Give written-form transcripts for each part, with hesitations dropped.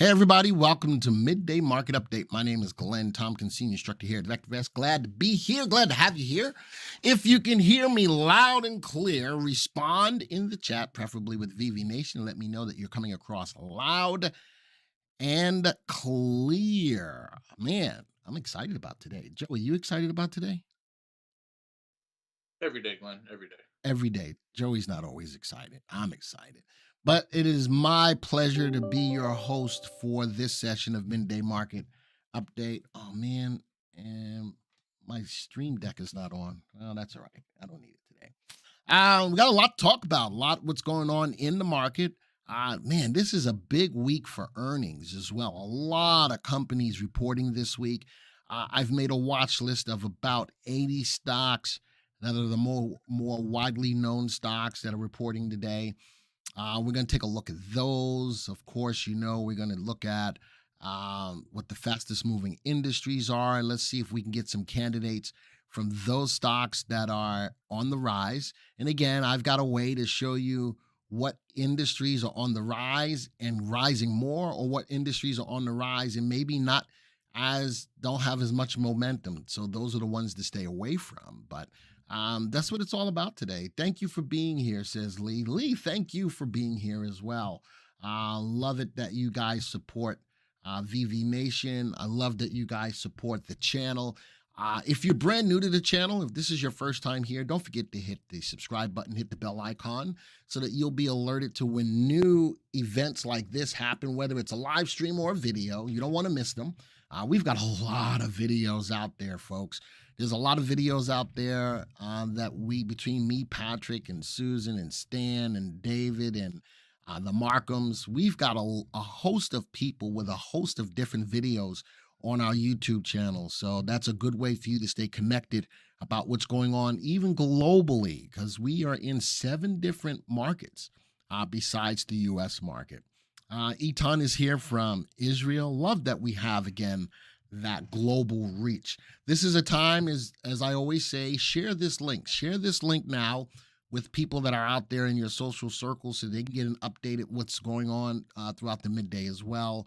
Hey everybody, welcome to Midday Market Update. My name is Glenn Tompkins, Senior Instructor here at VectorVest. Glad to be here, glad to have you here. If you can hear me loud and clear, respond in the chat, preferably with VV Nation. Let me know that you're coming across loud and clear. Man, I'm excited about today. Joe, are you excited about today? Every day, Glenn. Every day. Every day. Joey's not always excited. I'm excited. But it is my pleasure to be your host for this session of Midday Market Update. Oh, man. And my stream deck is not on. Well, that's all right. I don't need it today. We got a lot to talk about, a lot what's going on in the market. Man, this is a big week for earnings as well. A lot of companies reporting this week. I've made a watch list of about 80 stocks that are the more widely known stocks that are reporting today. We're going to take a look at those. Of course, we're going to look at what the fastest moving industries are. And let's see if we can get some candidates from those stocks that are on the rise. And again, I've got a way to show you what industries are on the rise and rising more, or what industries are on the rise and maybe not don't have as much momentum. So those are the ones to stay away from. But that's what it's all about today. Thank you for being here, says Lee. Lee, thank you for being here as well. Love it that you guys support VV Nation. I love that you guys support the channel. If you're brand new to the channel, if this is your first time here, don't forget to hit the subscribe button, hit the bell icon so that you'll be alerted to when new events like this happen, whether it's a live stream or a video. You don't want to miss them. We've got a lot of videos out there, folks. There's a lot of videos out there that between me, Patrick, and Susan, and Stan, and David, and the Markhams, we've got a host of people with a host of different videos on our YouTube channel. So that's a good way for you to stay connected about what's going on, even globally, because we are in 7 different markets besides the U.S. market. Etan is here from Israel. Love that we have, again, that global reach. This is a time, as I always say, share this link. Share this link now with people that are out there in your social circles so they can get an update at what's going on throughout the midday as well.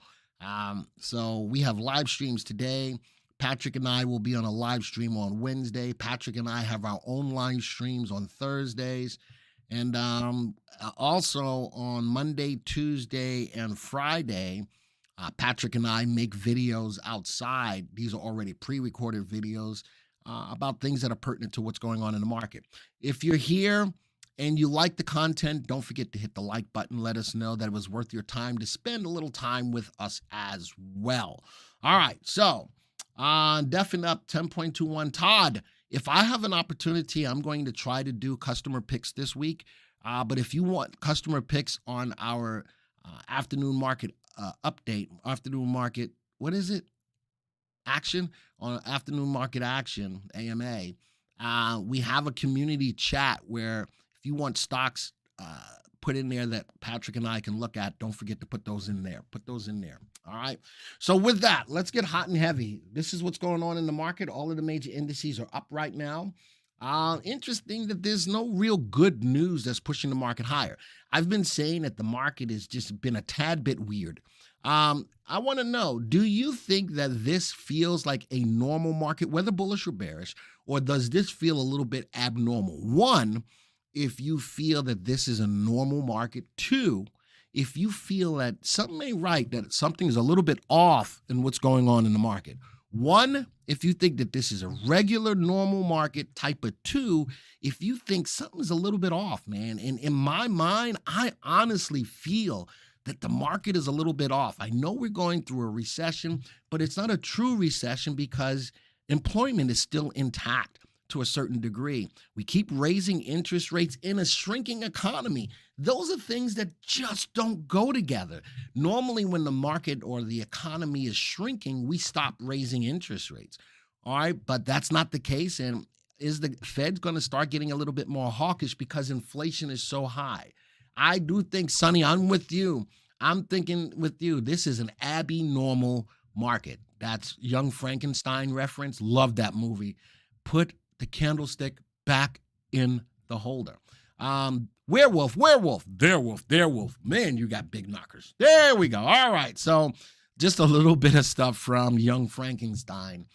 So we have live streams today. Patrick and I will be on a live stream on Wednesday. Patrick and I have our own live streams on Thursdays. And also on Monday, Tuesday, and Friday, Patrick and I make videos outside. These are already pre-recorded videos about things that are pertinent to what's going on in the market. If you're here and you like the content, don't forget to hit the like button. Let us know that it was worth your time to spend a little time with us as well. All right, so definitely up 10.21. Todd, if I have an opportunity, I'm going to try to do customer picks this week. But if you want customer picks on our afternoon market update, afternoon market, what is it? Action on afternoon market action, AMA. We have a community chat where if you want stocks put in there that Patrick and I can look at, don't forget to put those in there. Put those in there. All right. So with that, let's get hot and heavy. This is what's going on in the market. All of the major indices are up right now. Interesting that there's no real good news that's pushing the market higher. I've been saying that the market has just been a tad bit weird. I want to know, do you think that this feels like a normal market, whether bullish or bearish, or does this feel a little bit abnormal? One, if you feel that this is a normal market. Two, if you feel that something ain't right, that something is a little bit off in what's going on in the market. One, if you think that this is a regular, normal market. Type of two, if you think something's a little bit off, man. And in my mind, I honestly feel that the market is a little bit off. I know we're going through a recession, but it's not a true recession because employment is still intact to a certain degree. We keep raising interest rates in a shrinking economy. Those are things that just don't go together. Normally, when the market or the economy is shrinking, we stop raising interest rates. All right, but that's not the case. And is the Fed going to start getting a little bit more hawkish because inflation is so high? I do think, Sonny, I'm with you. I'm thinking with you, this is an abnormal market. That's Young Frankenstein reference. Love that movie. Put the candlestick back in the holder. Werewolf, their wolf. Man, you got big knockers. There we go. All right. So just a little bit of stuff from Young Frankenstein.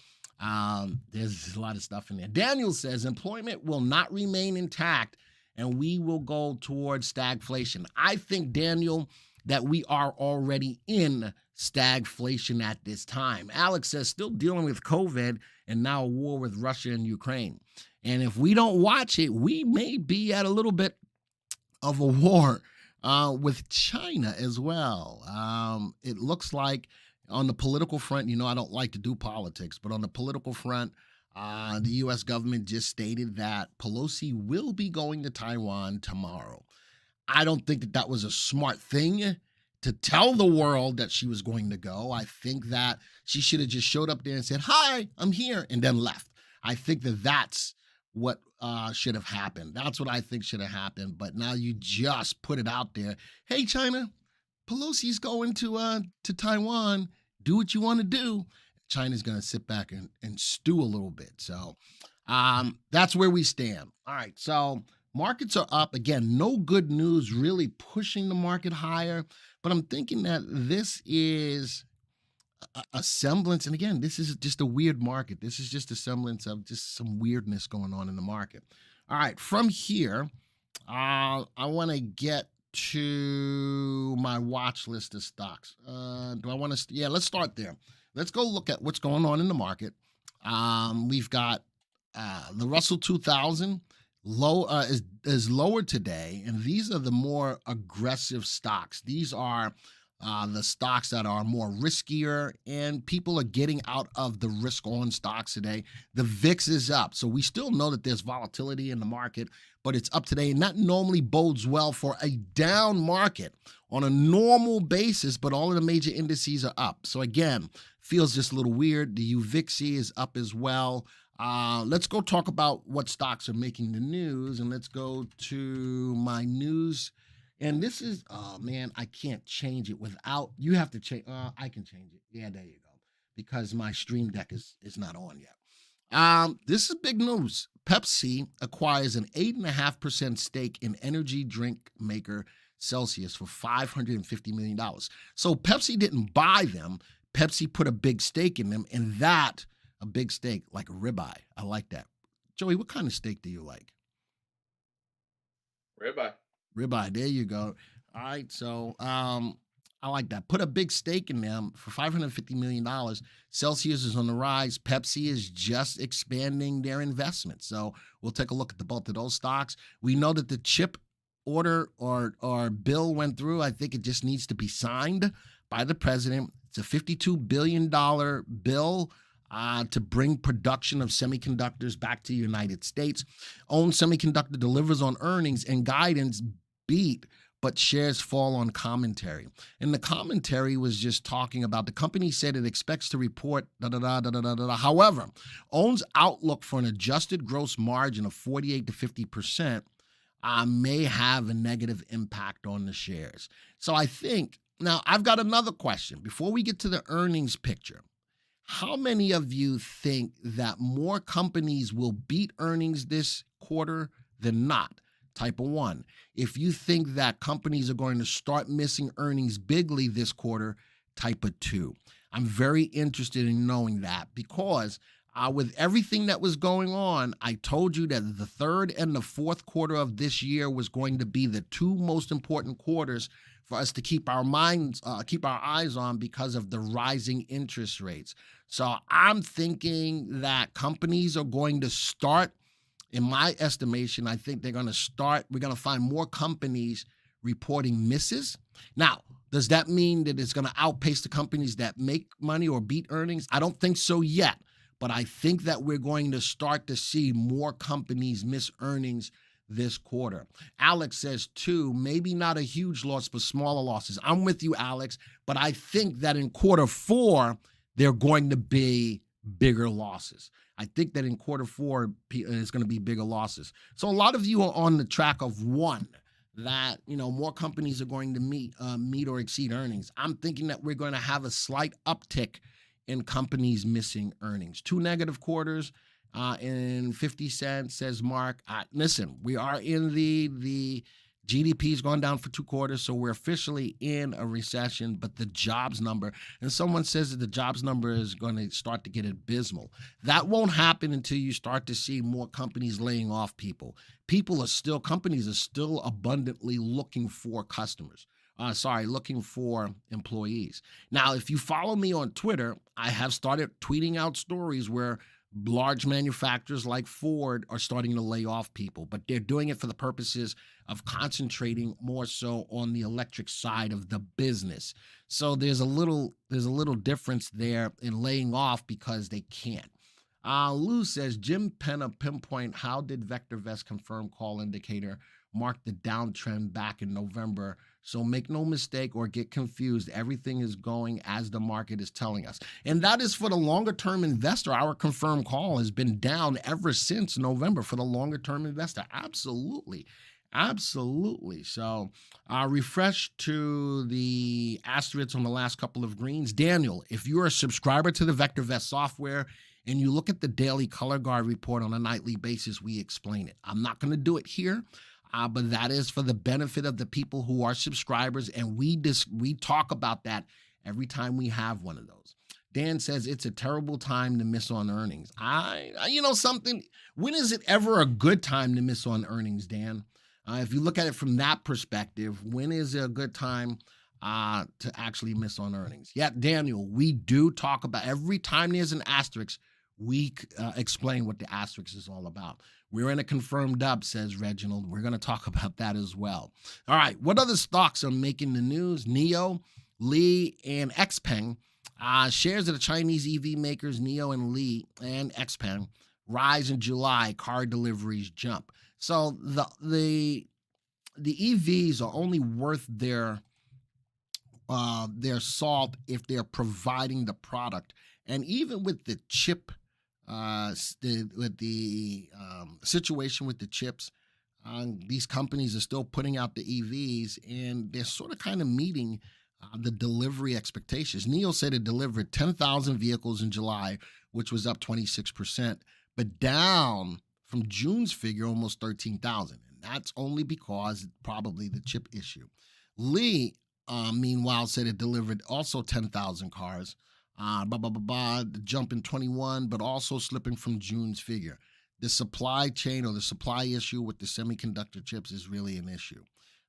There's a lot of stuff in there. Daniel says employment will not remain intact and we will go towards stagflation. I think, Daniel, that we are already in stagflation at this time. Alex says still dealing with COVID and now a war with Russia and Ukraine. And if we don't watch it, we may be at a little bit of a war with China as well. It looks like on the political front, I don't like to do politics, but on the political front, the U.S. government just stated that Pelosi will be going to Taiwan tomorrow. I don't think that was a smart thing to tell the world that she was going to go. I think that she should have just showed up there and said, "Hi, I'm here," and then left. I think that that's what should have happened. That's what I think should have happened. But now you just put it out there. Hey, China, Pelosi's going to Taiwan. Do what you want to do. China's going to sit back and stew a little bit. So that's where we stand. All right. So markets are up. Again, no good news really pushing the market higher. But I'm thinking that this is a semblance. And again, this is just a weird market. This is just a semblance of just some weirdness going on in the market. All right. From here, I want to get to my watch list of stocks. Do I want to? Yeah, let's start there. Let's go look at what's going on in the market. We've got the Russell 2000 is lower today, and these are the more aggressive stocks. These are the stocks that are more riskier, and people are getting out of the risk-on stocks today. The VIX is up, so we still know that there's volatility in the market, but it's up today, and that normally bodes well for a down market on a normal basis, but all of the major indices are up. So again, feels just a little weird. The UVIXI is up as well. Let's go talk about what stocks are making the news, and let's go to my news. And this is, oh man, I can't change it without, you have to change, I can change it. Yeah, there you go. Because my Stream Deck is not on yet. This is big news. Pepsi acquires an 8.5% stake in energy drink maker Celsius for $550 million. So Pepsi didn't buy them. Pepsi put a big stake in them, and that, a big steak, like a ribeye. I like that. Joey, what kind of steak do you like? Ribeye. Ribeye, there you go. All right, so I like that. Put a big stake in them for $550 million. Celsius is on the rise. Pepsi is just expanding their investment. So we'll take a look at the both of those stocks. We know that the chip order or bill went through. I think it just needs to be signed by the president. It's a $52 billion bill to bring production of semiconductors back to the United States. OWN Semiconductor delivers on earnings and guidance beat, but shares fall on commentary. And the commentary was just talking about the company said it expects to report da-da-da-da-da-da-da. However, OWN's outlook for an adjusted gross margin of 48 to 50% may have a negative impact on the shares. So I think, now I've got another question. Before we get to the earnings picture, how many of you think that more companies will beat earnings this quarter than not? Type of 1. If you think that companies are going to start missing earnings bigly this quarter, type of 2. I'm very interested in knowing that because with everything that was going on, I told you that the third and the fourth quarter of this year was going to be the two most important quarters for us to keep our eyes on because of the rising interest rates. So I'm thinking that companies are going to start, in my estimation, I think we're going to find more companies reporting misses. Now, does that mean that it's going to outpace the companies that make money or beat earnings? I don't think so yet, but I think that we're going to start to see more companies miss earnings this quarter. Alex says 2, maybe not a huge loss, but smaller losses. I'm with you, Alex, but I think that in quarter 4, they're going to be bigger losses. I think that in quarter 4, it's going to be bigger losses. So a lot of you are on the track of 1, that, more companies are going to meet or exceed earnings. I'm thinking that we're going to have a slight uptick in companies missing earnings. 2 negative quarters in 50 cents, says Mark. Listen, we are in the GDP's gone down for 2 quarters, so we're officially in a recession, but the jobs number, and someone says that the jobs number is going to start to get abysmal. That won't happen until you start to see more companies laying off people. Companies are still abundantly looking for customers. Looking for employees. Now, if you follow me on Twitter, I have started tweeting out stories where large manufacturers like Ford are starting to lay off people, but they're doing it for the purposes of concentrating more so on the electric side of the business. So there's a little difference there in laying off because they can't. Lou says, Jim Penna pinpoint how did VectorVest confirm call indicator mark the downtrend back in November? So make no mistake or get confused. Everything is going as the market is telling us. And that is for the longer term investor. Our confirmed call has been down ever since November for the longer term investor. Absolutely. Absolutely. So refresh to the asterisks on the last couple of greens. Daniel, if you're a subscriber to the VectorVest software and you look at the daily color guard report on a nightly basis, we explain it. I'm not going to do it here. But that is for the benefit of the people who are subscribers, and we talk about that every time we have one of those. Dan says it's a terrible time to miss on earnings. Something. When is it ever a good time to miss on earnings, Dan? If you look at it from that perspective, when is it a good time to actually miss on earnings? Yeah, Daniel, we do talk about every time there's an asterisk. We explain what the asterisk is all about. We're in a confirmed up, says Reginald. We're going to talk about that as well. All right, what other stocks are making the news? NIO, Li, and XPeng. Shares of the Chinese EV makers NIO and Li and XPeng rise in July. Car deliveries jump. So the EVs are only worth their salt if they're providing the product. And even with the chip situation with the chips, these companies are still putting out the EVs, and they're sort of kind of meeting the delivery expectations. NIO said it delivered 10,000 vehicles in July, which was up 26%, but down from June's figure, almost 13,000. And that's only because probably the chip issue. Li, meanwhile, said it delivered also 10,000 cars. The jump in 21, but also slipping from June's figure. The supply chain or the supply issue with the semiconductor chips is really an issue.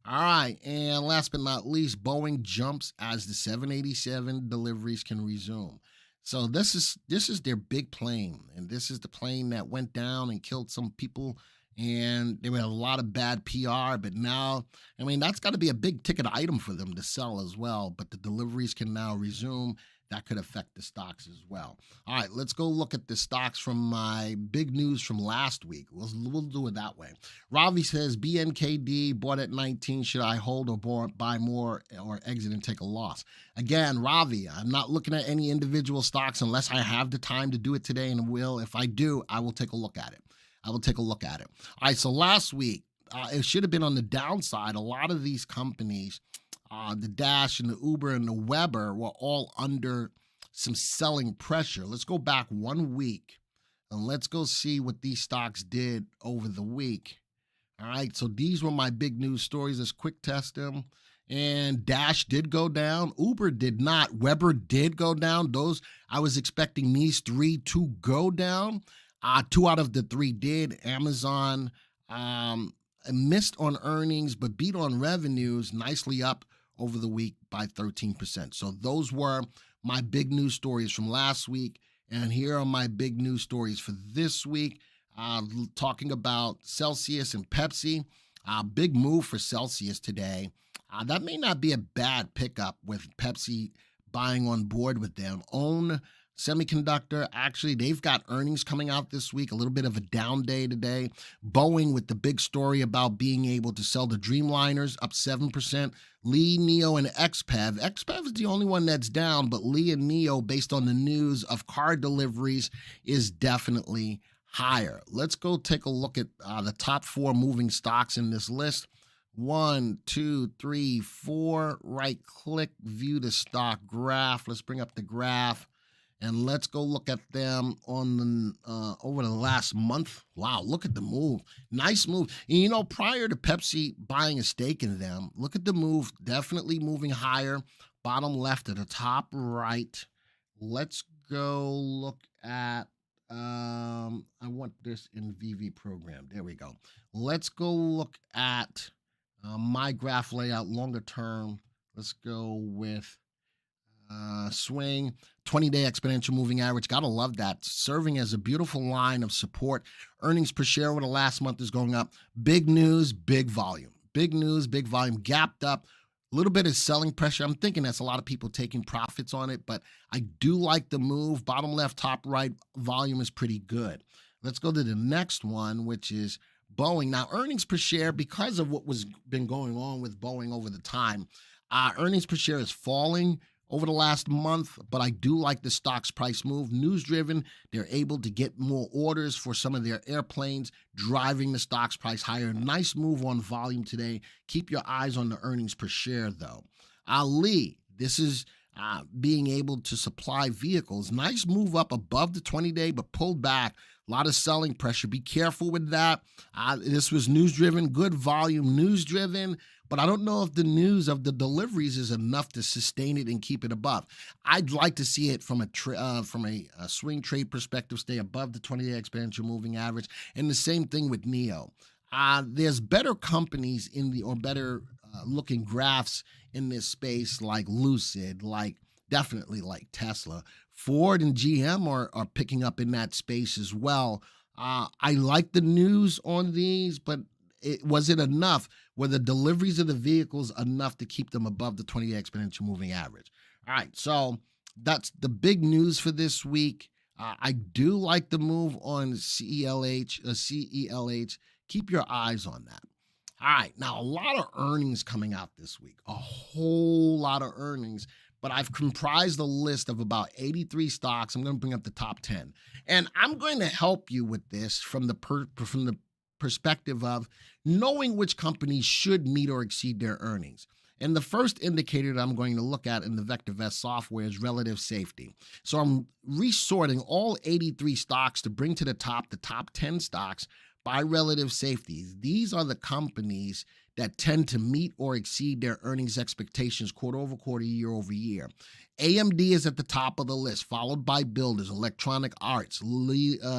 All right, and last but not least, Boeing jumps as the 787 deliveries can resume. So this is their big plane, and this is the plane that went down and killed some people, and there were a lot of bad PR, but now, that's got to be a big ticket item for them to sell as well, but the deliveries can now resume. That could affect the stocks as well. All right, let's go look at the stocks from my big news from last week. We'll do it that way. Ravi says, BNKD bought at 19. Should I hold or buy more or exit and take a loss? Again, Ravi, I'm not looking at any individual stocks unless I have the time to do it today, and will. If I do, I will take a look at it. All right, so last week, it should have been on the downside. A lot of these companies, the Dash and the Uber and the Weber, were all under some selling pressure. Let's go back 1 week and let's go see what these stocks did over the week. All right, so these were my big news stories. Let's quick test them. And Dash did go down. Uber did not. Weber did go down. I was expecting these three to go down. 2 out of the 3 did. Amazon missed on earnings but beat on revenues, nicely up over the week by 13%. So those were my big news stories from last week. And here are my big news stories for this week. Talking about Celsius and Pepsi. Big move for Celsius today. That may not be a bad pickup with Pepsi buying on board with them. Own Semiconductor, actually, they've got earnings coming out this week, a little bit of a down day today. Boeing with the big story about being able to sell the Dreamliners, up 7%. Li, NIO, and XPEV. XPEV is the only one that's down, but Li and NIO, based on the news of car deliveries, is definitely higher. Let's go take a look at the top 4 moving stocks in this list. 1, 2, 3, 4. Right click, view the stock graph. Let's bring up the graph. And let's go look at them on the over the last month. Wow, look at the move. Nice move. And you know, prior to Pepsi buying a stake in them, look at the move. Definitely moving higher. Bottom left to the top right. Let's go look at I want this in VV program. There we go. Let's go look at my graph layout longer term. Let's go with swing 20-day exponential moving average. Gotta love that, serving as a beautiful line of support. Earnings per share over the last month is going up. Big news, big volume. Big news, big volume. Gapped up. A little bit of selling pressure. I'm thinking that's a lot of people taking profits on it, but I do like the move. Bottom left, top right, volume is pretty good. Let's go to the next one, which is Boeing. Now, earnings per share, because of what was been going on with Boeing over the time, earnings per share is falling over the last month, but I do like the stock's price move. News driven, they're able to get more orders for some of their airplanes, driving the stock's price higher. Nice move on volume today. Keep your eyes on the earnings per share, though. Ali, this is being able to supply vehicles. Nice move up above the 20-day, but pulled back. A lot of selling pressure. Be careful with that. This was news driven, good volume, news driven. But I don't know if the news of the deliveries is enough to sustain it and keep it above. I'd like to see it from a swing trade perspective, stay above the 20-day exponential moving average. And the same thing with NEO. There's better companies or better looking graphs in this space, like Lucid, definitely like Tesla. Ford and GM are picking up in that space as well. I like the news on these, but was it enough? Were the deliveries of the vehicles enough to keep them above the 20-day exponential moving average? All right, so that's the big news for this week. I do like the move on CELH. Keep your eyes on that. All right, now a lot of earnings coming out this week, a whole lot of earnings, but I've comprised a list of about 83 stocks. I'm going to bring up the top 10, and I'm going to help you with this from the perspective of knowing which companies should meet or exceed their earnings. And the first indicator that I'm going to look at in the VectorVest software is relative safety. So I'm resorting all 83 stocks to bring to the top 10 stocks by relative safety. These are the companies that tend to meet or exceed their earnings expectations quarter over quarter, year over year. AMD is at the top of the list, followed by Builders, Electronic Arts, Eli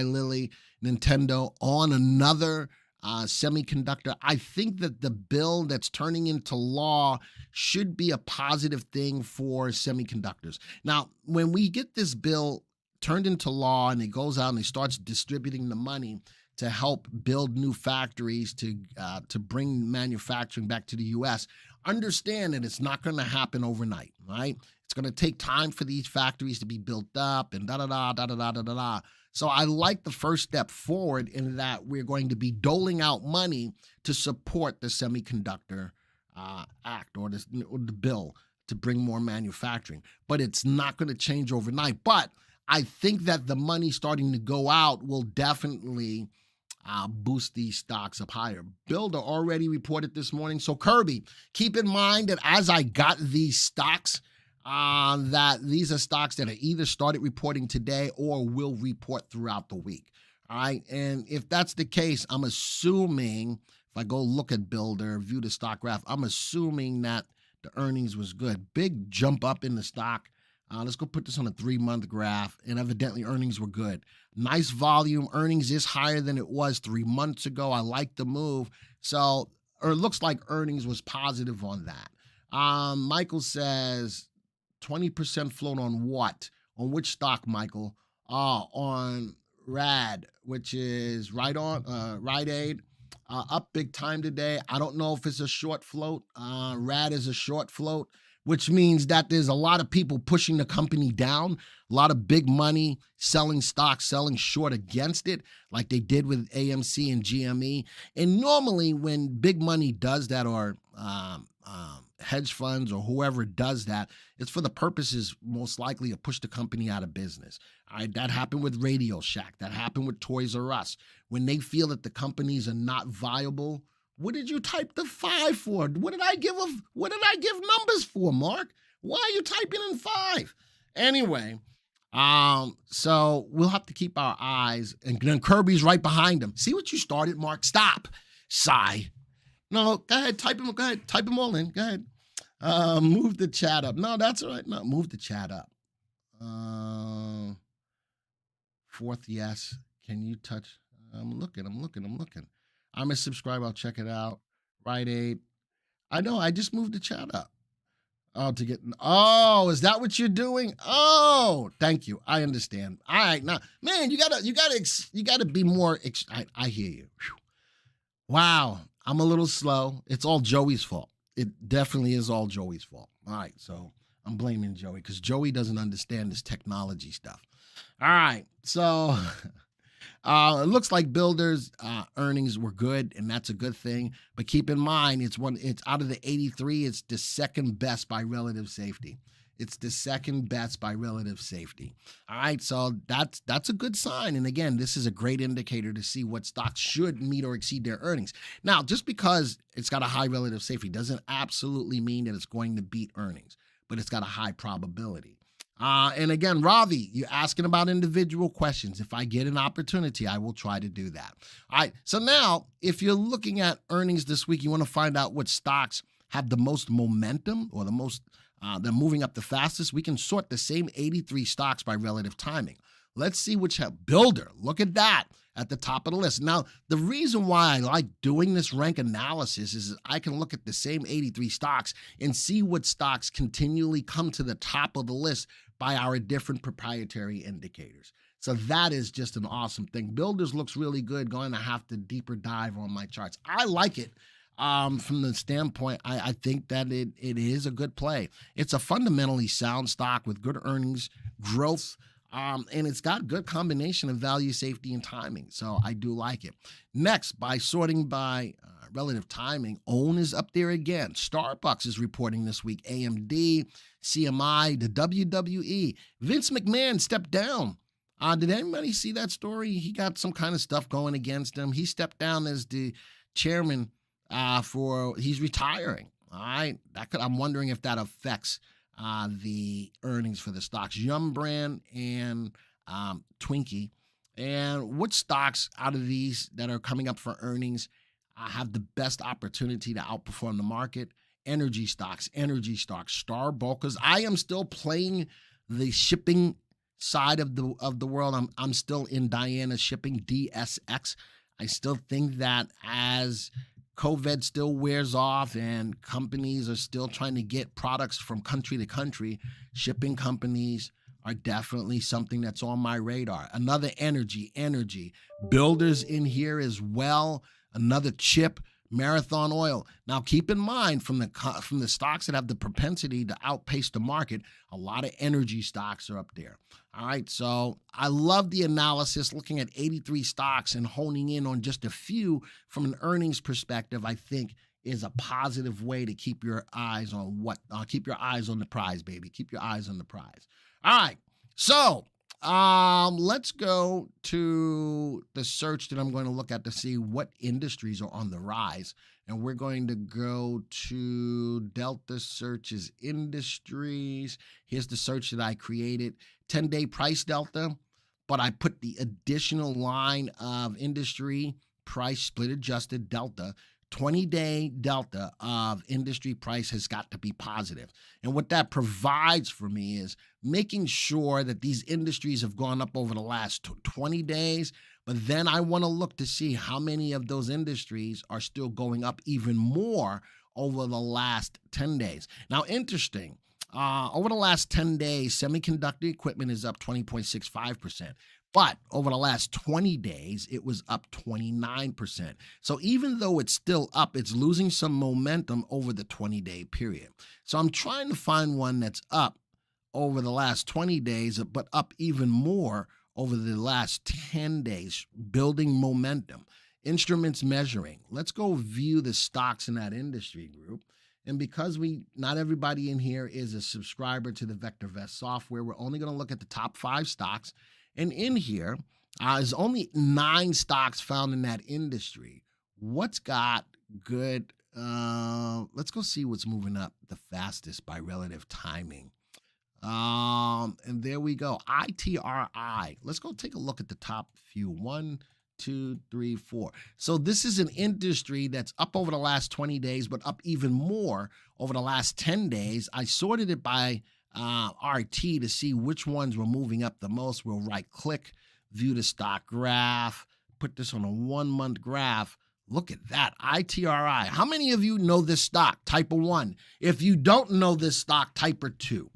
Lilly, Nintendo, on another semiconductor. I think that the bill that's turning into law should be a positive thing for semiconductors. Now, when we get this bill turned into law and it goes out and it starts distributing the money to help build new factories to bring manufacturing back to the U.S., understand that it's not going to happen overnight, right? It's going to take time for these factories to be built up and da-da-da. So I like the first step forward in that we're going to be doling out money to support the Semiconductor Act or the bill to bring more manufacturing. But it's not going to change overnight. But I think that the money starting to go out will definitely boost these stocks up higher. Builder already reported this morning. So Kirby, keep in mind that as I got these stocks, that these are stocks that are either started reporting today or will report throughout the week. All right. And if that's the case, I'm assuming, if I go look at Builder, view the stock graph, I'm assuming that the earnings was good. Big jump up in the stock. Let's go put this on a 3-month graph, and evidently earnings were good. Nice volume. Earnings is higher than it was 3 months ago. I like the move. So, or it looks like earnings was positive on that. Michael says 20% float on what? On which stock, Michael? On RAD, which is Rite Aid. Up big time today. I don't know if it's a short float. RAD is a short float, which means that there's a lot of people pushing the company down, a lot of big money selling stocks, selling short against it, like they did with AMC and GME. And normally when big money does that, or hedge funds or whoever does that, it's for the purposes most likely to push the company out of business. All right, that happened with Radio Shack. That happened with Toys R Us. When they feel that the companies are not viable, what did you type the 5 for? What did I give numbers for, Mark? Why are you typing in 5? Anyway, so we'll have to keep our eyes, and then Kirby's right behind him. See what you started, Mark? Stop. Sigh. No, go ahead, type him. Go ahead, type them all in. Go ahead. Move the chat up. No, that's all right. No, move the chat up. Fourth, yes. Can you touch? I'm looking. I'm a subscriber. I'll check it out. Rite Aid. I know. I just moved the chat up. Oh, to get. Oh, is that what you're doing? Oh, thank you. I understand. All right, now, man, you gotta be more. I hear you. Whew. Wow, I'm a little slow. It's all Joey's fault. It definitely is all Joey's fault. All right, so I'm blaming Joey because Joey doesn't understand this technology stuff. All right, so it looks like builders earnings were good, and that's a good thing. But keep in mind, it's out of the 83, it's the second best by relative safety. It's the second best by relative safety. All right, so that's a good sign. And again, this is a great indicator to see what stocks should meet or exceed their earnings. Now, just because it's got a high relative safety doesn't absolutely mean that it's going to beat earnings, but it's got a high probability. And again, Ravi, you're asking about individual questions. If I get an opportunity, I will try to do that. All right, so now if you're looking at earnings this week, you want to find out what stocks have the most momentum or the most they're moving up the fastest. We can sort the same 83 stocks by relative timing. Let's see which have Builder. Look at that at the top of the list. Now, the reason why I like doing this rank analysis is I can look at the same 83 stocks and see what stocks continually come to the top of the list by our different proprietary indicators. So that is just an awesome thing. Builders looks really good. Going to have to deeper dive on my charts. I like it. From the standpoint, I think that it is a good play. It's a fundamentally sound stock with good earnings, growth, and it's got good combination of value, safety, and timing. So I do like it. Next, by sorting by relative timing, OWN is up there again. Starbucks is reporting this week. AMD, CMI, the WWE. Vince McMahon stepped down. Did anybody see that story? He got some kind of stuff going against him. He stepped down as the chairman. He's retiring. All right, I'm wondering if that affects the earnings for the stocks, Yum Brand and Twinkie. And what stocks out of these that are coming up for earnings have the best opportunity to outperform the market? Energy stocks, Starbucks. I am still playing the shipping side of the world. I'm still in Diana Shipping, DSX. I still think that as COVID still wears off and companies are still trying to get products from country to country, shipping companies are definitely something that's on my radar. Another energy, builders in here as well. Another chip, Marathon Oil. Now, keep in mind from the stocks that have the propensity to outpace the market, a lot of energy stocks are up there. All right, so I love the analysis, looking at 83 stocks and honing in on just a few from an earnings perspective, I think is a positive way to keep your eyes on keep your eyes on the prize, baby. Keep your eyes on the prize. All right, so let's go to the search that I'm going to look at to see what industries are on the rise. And we're going to go to Delta Searches Industries. Here's the search that I created. 10-day price delta, but I put the additional line of industry price split adjusted delta. 20-day delta of industry price has got to be positive. And what that provides for me is making sure that these industries have gone up over the last 20 days, but then I want to look to see how many of those industries are still going up even more over the last 10 days. Now, interesting. Over the last 10 days, semiconductor equipment is up 20.65%. But over the last 20 days, it was up 29%. So even though it's still up, it's losing some momentum over the 20-day period. So I'm trying to find one that's up over the last 20 days, but up even more over the last 10 days, building momentum. Instruments measuring. Let's go view the stocks in that industry group. And because not everybody in here is a subscriber to the VectorVest software, we're only going to look at the top 5 stocks. And in here, there's only 9 stocks found in that industry. What's got good? Let's go see what's moving up the fastest by relative timing. And there we go. ITRI. Let's go take a look at the top few. 1, 2, 3, 4. So this is an industry that's up over the last 20 days, but up even more over the last 10 days. I sorted it by RT to see which ones were moving up the most. We'll right click, view the stock graph, put this on a 1-month graph. Look at that, ITRI. How many of you know this stock? Type a 1. If you don't know this stock, type a 2.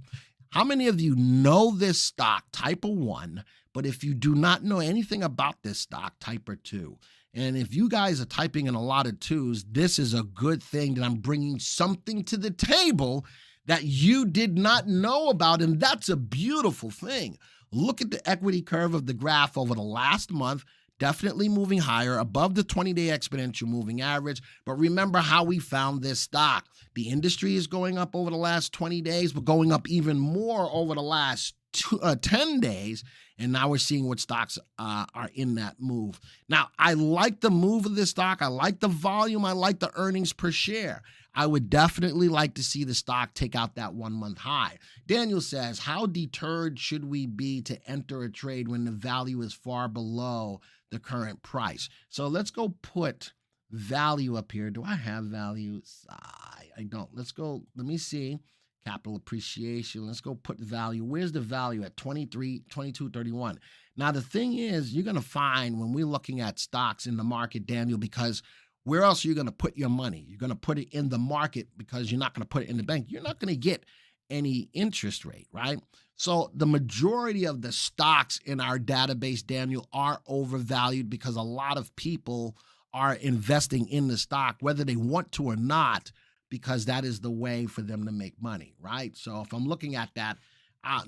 How many of you know this stock? Type a 1. But if you do not know anything about this stock, type a 2. And if you guys are typing in a lot of 2s, this is a good thing that I'm bringing something to the table that you did not know about, and that's a beautiful thing. Look at the equity curve of the graph over the last month. Definitely moving higher, above the 20-day exponential moving average. But remember how we found this stock. The industry is going up over the last 20 days, but going up even more over the last 10 days. And now we're seeing what stocks are in that move. Now, I like the move of this stock. I like the volume. I like the earnings per share. I would definitely like to see the stock take out that 1-month high. Daniel says, how deterred should we be to enter a trade when the value is far below the current price? So let's go put value up here. Do I have value? I don't. Let's go. Let me see. Capital appreciation. Let's go put value. Where's the value at? 22.31. Now, the thing is, you're going to find when we're looking at stocks in the market, Daniel, because where else are you going to put your money? You're going to put it in the market because you're not going to put it in the bank. You're not going to get any interest rate, right? So the majority of the stocks in our database, Daniel, are overvalued because a lot of people are investing in the stock, whether they want to or not, because that is the way for them to make money, right? So if I'm looking at that,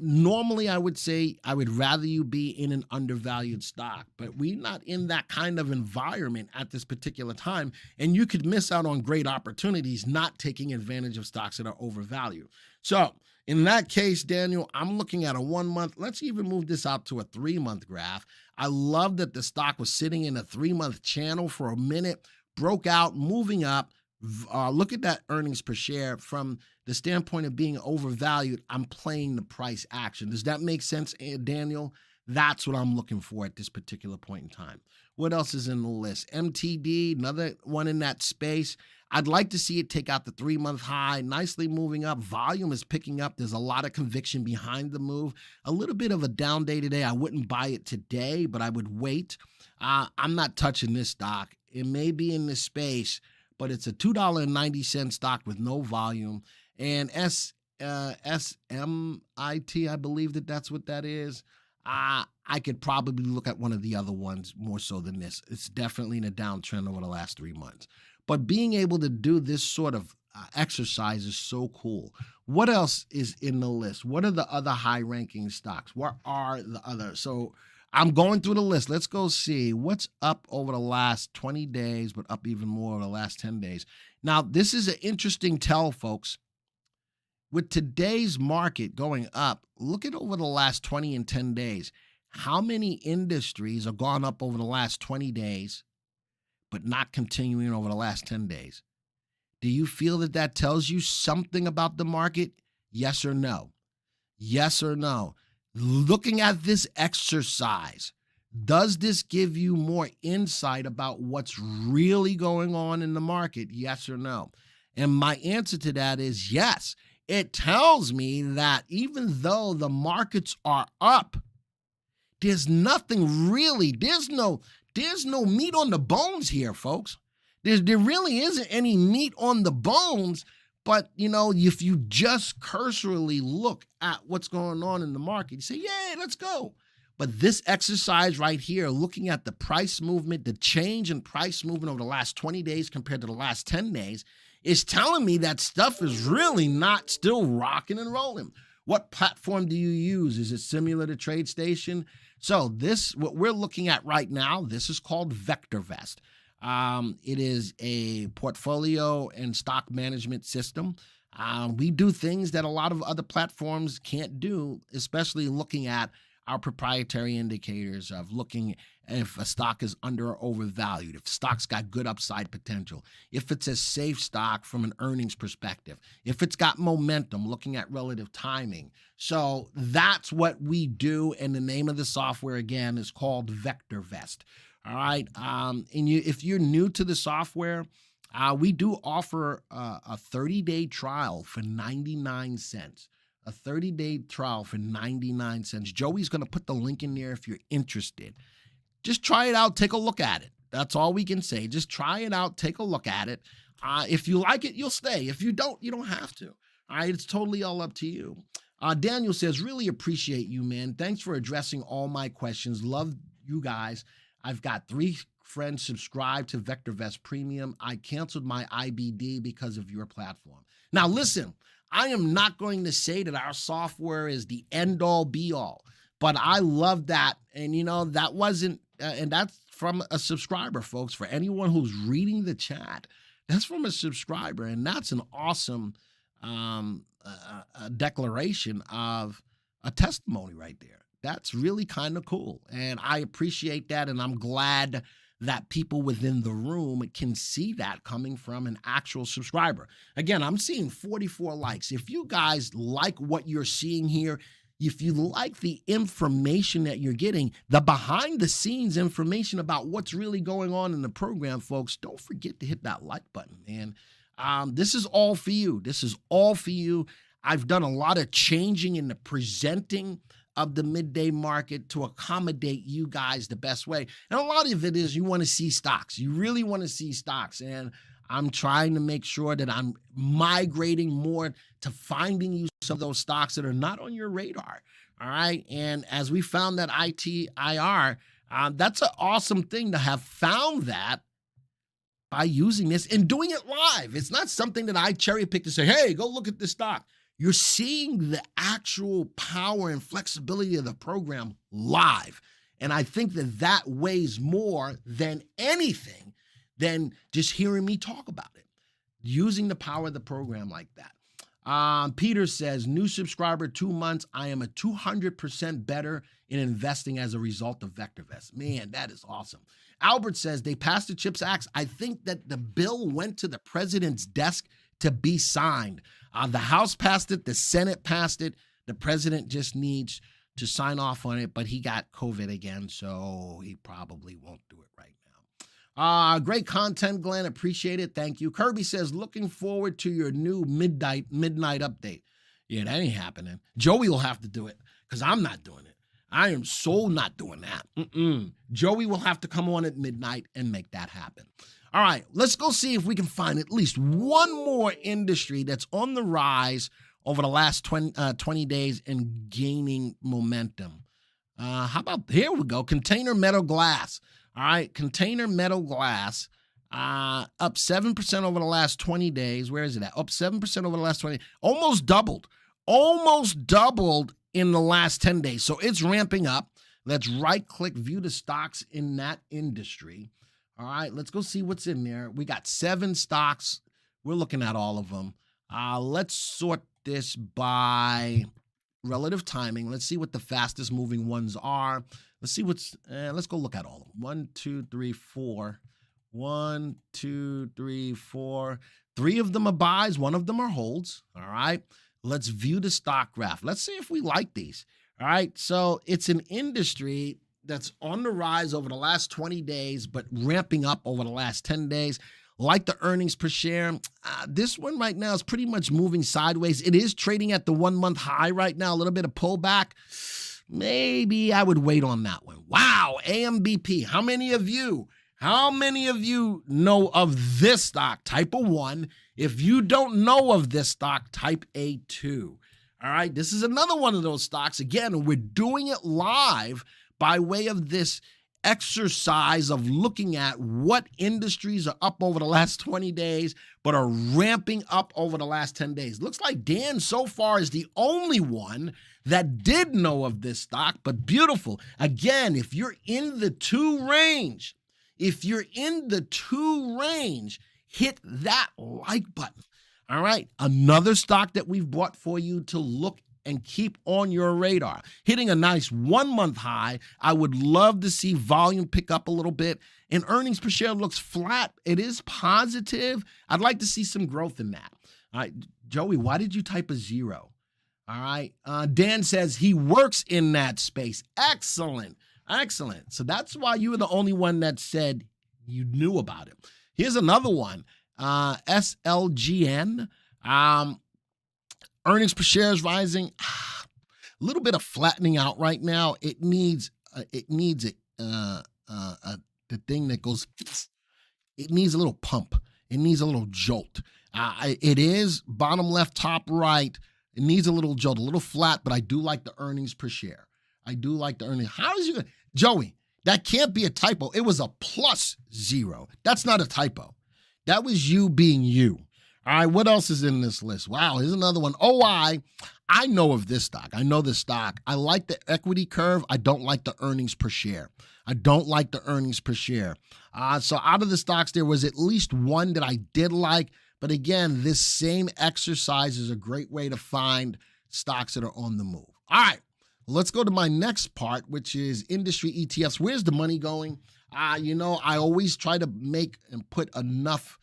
normally I would say I would rather you be in an undervalued stock, but we're not in that kind of environment at this particular time, and you could miss out on great opportunities not taking advantage of stocks that are overvalued. So in that case, Daniel, I'm looking at a 1-month. Let's even move this out to a 3-month graph. I love that the stock was sitting in a 3-month channel for a minute, broke out, moving up. Look at that earnings per share from the standpoint of being overvalued. I'm playing the price action. Does that make sense, Daniel? That's what I'm looking for at this particular point in time. What else is in the list? MTD, another one in that space. I'd like to see it take out the 3-month high, nicely moving up. Volume is picking up. There's a lot of conviction behind the move. A little bit of a down day today. I wouldn't buy it today, but I would wait. I'm not touching this stock. It may be in this space, but it's a $2.90 stock with no volume. And SMIT, I believe that's what that is. I could probably look at one of the other ones more so than this. It's definitely in a downtrend over the last 3 months. But being able to do this sort of exercise is so cool. What else is in the list? What are the other high-ranking stocks? What are the others? So I'm going through the list. Let's go see what's up over the last 20 days, but up even more over the last 10 days. Now, this is an interesting tell, folks. With today's market going up, look at over the last 20 and 10 days. How many industries have gone up over the last 20 days, but not continuing over the last 10 days? Do you feel that that tells you something about the market? Yes or no? Yes or no? Looking at this exercise, does this give you more insight about what's really going on in the market? Yes or no? And my answer to that is yes. It tells me that even though the markets are up, there's nothing really, there's no meat on the bones here, folks. There really isn't any meat on the bones. But, you know, if you just cursorily look at what's going on in the market, you say, yay, let's go. But this exercise right here, looking at the price movement, the change in price movement over the last 20 days compared to the last 10 days, is telling me that stuff is really not still rocking and rolling. What platform do you use? Is it similar to TradeStation? So what we're looking at right now, this is called VectorVest. It is a portfolio and stock management system. We do things that a lot of other platforms can't do, especially looking at our proprietary indicators of looking if a stock is under or overvalued, if stock's got good upside potential, if it's a safe stock from an earnings perspective, if it's got momentum, looking at relative timing. So that's what we do. And the name of the software, again, is called VectorVest. All right. If you're new to the software, we do offer a 30-day trial for 99 cents. A 30-day trial for 99 cents. Joey's going to put the link in there if you're interested. Just try it out. Take a look at it. That's all we can say. Just try it out. Take a look at it. If you like it, you'll stay. If you don't, you don't have to. All right. It's totally all up to you. Daniel says, really appreciate you, man. Thanks for addressing all my questions. Love you guys. I've got 3 friends subscribed to VectorVest Premium. I canceled my IBD because of your platform. Now, listen, I am not going to say that our software is the end-all, be-all, but I love that. And, that wasn't, and that's from a subscriber, folks. For anyone who's reading the chat, that's from a subscriber, and that's an awesome declaration of a testimony right there. That's really kind of cool, and I appreciate that, and I'm glad that people within the room can see that coming from an actual subscriber. Again, I'm seeing 44 likes. If you guys like what you're seeing here, if you like the information that you're getting, the behind the scenes information about what's really going on in the program, folks, don't forget to hit that like button, man. This is all for you. This is all for you. I've done a lot of changing in the presenting of the midday market to accommodate you guys the best way. And a lot of it is you want to see stocks. You really want to see stocks. And I'm trying to make sure that I'm migrating more to finding you some of those stocks that are not on your radar. All right. And as we found that ITIR, that's an awesome thing to have found that by using this and doing it live. It's not something that I cherry pick to say, hey, go look at this stock. You're seeing the actual power and flexibility of the program live. And I think that weighs more than anything than just hearing me talk about it, using the power of the program like that. Peter says, new subscriber, 2 months. I am a 200% better in investing as a result of VectorVest. Man, that is awesome. Albert says, they passed the CHIPS Act. I think that the bill went to the president's desk to be signed. The House passed it. The Senate passed it. The president just needs to sign off on it, but he got COVID again, so he probably won't do it right now. Great content, Glenn. Appreciate it. Thank you. Kirby says, looking forward to your new midnight update. Yeah, that ain't happening. Joey will have to do it because I'm not doing it. I am so not doing that. Joey will have to come on at midnight and make that happen. All right, let's go see if we can find at least one more industry that's on the rise over the last 20 days and gaining momentum. How about, here we go, container metal glass. All right, container metal glass, up 7% over the last 20 days. Where is it at? Up 7% over the last 20, almost doubled in the last 10 days. So it's ramping up. Let's right-click, view the stocks in that industry. All right, let's go see what's in there. We got 7 stocks. We're looking at all of them. Let's sort this by relative timing. Let's see what the fastest moving ones are. Let's see let's go look at all of them. 1, 2, 3, 4. 1, 2, 3, 4. 3 of them are buys. 1 of them are holds. All right, let's view the stock graph. Let's see if we like these. All right, so it's an industry that's on the rise over the last 20 days, but ramping up over the last 10 days. Like the earnings per share, this one right now is pretty much moving sideways. It is trading at the 1-month high right now, a little bit of pullback. Maybe I would wait on that one. Wow, AMBP. How many of you know of this stock? Type a 1. If you don't know of this stock, type a 2. All right, this is another one of those stocks. Again, we're doing it live by way of this exercise of looking at what industries are up over the last 20 days, but are ramping up over the last 10 days. Looks like Dan so far is the only one that did know of this stock, but beautiful. Again, if you're in the 2 range, hit that like button. All right, another stock that we've brought for you to look and keep on your radar. Hitting a nice 1 month high. I would love to see volume pick up a little bit. And earnings per share looks flat. It is positive. I'd like to see some growth in that. All right, Joey, why did you type a 0? All right. Dan says he works in that space. Excellent. Excellent. So that's why you were the only one that said you knew about it. Here's another one. SLGN. Earnings per share is rising. A little bit of flattening out right now. It needs the thing that goes. It needs a little pump. It needs a little jolt. It is bottom left, top right. It needs a little jolt, a little flat, but I do like the earnings per share. I do like the earnings. How is you, Joey? That can't be a typo. It was a +0. That's not a typo. That was you being you. All right, what else is in this list? Wow, here's another one. OI, I know of this stock. I know this stock. I like the equity curve. I don't like the earnings per share. I don't like the earnings per share. So out of the stocks, there was at least one that I did like. But again, this same exercise is a great way to find stocks that are on the move. All right, let's go to my next part, which is industry ETFs. Where's the money going? I always try to make and put enough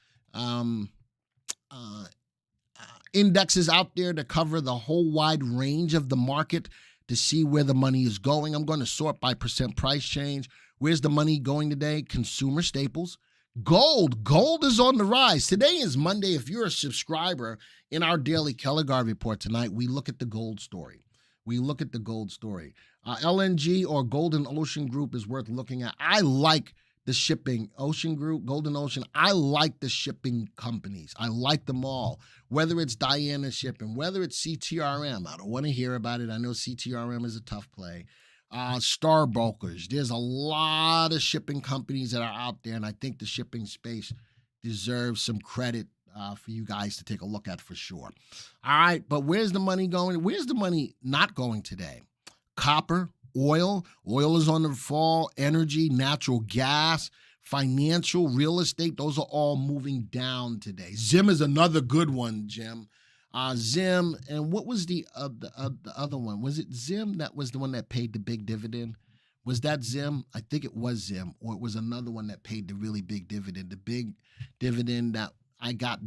indexes out there to cover the whole wide range of the market to see where the money is going. I'm going to sort by percent price change. Where's the money going today? Consumer staples. Gold is on the rise. Today is Monday. If you're a subscriber in our daily Kellegar report tonight, we look at the gold story. LNG or Golden Ocean Group is worth looking at. I like the shipping Ocean Group, Golden Ocean. I like the shipping companies. I like them all. Whether it's Diana Shipping, whether it's CTRM, I don't want to hear about it. I know CTRM is a tough play. Star Brokers. There's a lot of shipping companies that are out there, and I think the shipping space deserves some credit for you guys to take a look at for sure. All right, but where's the money going? Where's the money not going today? Copper, oil. Oil is on the fall. Energy, natural gas, financial, real estate. Those are all moving down today. Zim is another good one, Jim. Zim, and what was the other one? Was it Zim that was the one that paid the big dividend? Was that Zim? I think it was Zim, or it was another one that paid the really big dividend. The big dividend that I got